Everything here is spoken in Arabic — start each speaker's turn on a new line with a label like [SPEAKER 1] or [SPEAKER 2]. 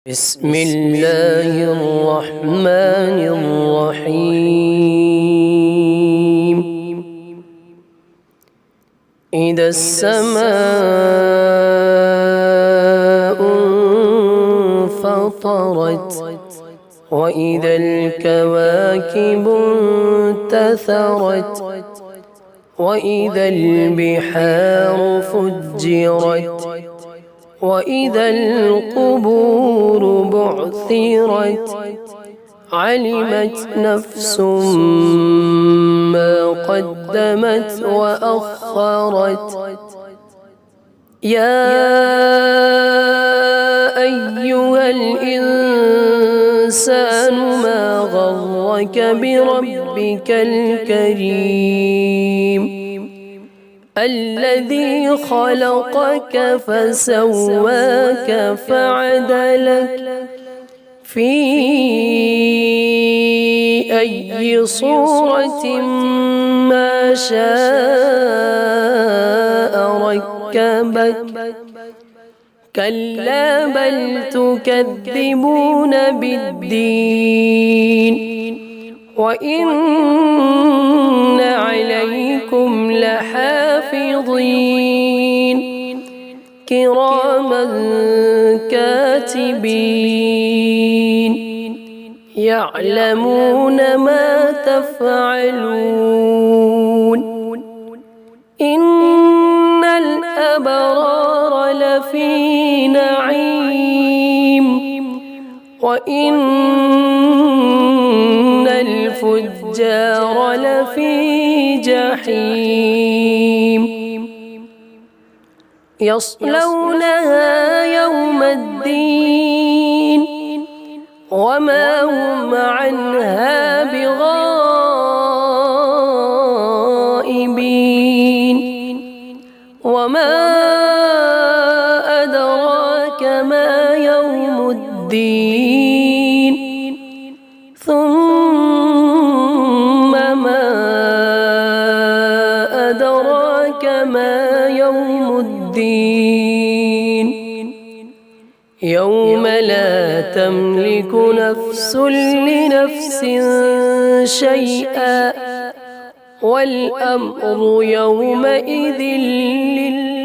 [SPEAKER 1] بسم الله الرحمن الرحيم. إذا السماء انفطرت وإذا الكواكب انتثرت وإذا البحار فجرت وإذا القبور بعثرت علمت نفس ما قدمت وأخرت. يا أيها الإنسان ما غرك بربك الكريم الذي خلقك فسواك فعدلك في أي صورة ما شاء ركبك. كلا بل تكذبون بالدين وإن عليكم لحافظين كراما كاتبين يعلمون ما تفعلون. إن الأبرار لفي نعيم وإن الفجار لفي جحيم يصلونها يوم الدين وما هم عنها بغائبين. وما أدراك ما يوم الدين ثم ما أدراك ما يوم الدين يوم لا تملك نفس لنفس شيئا والأمر يومئذ لله.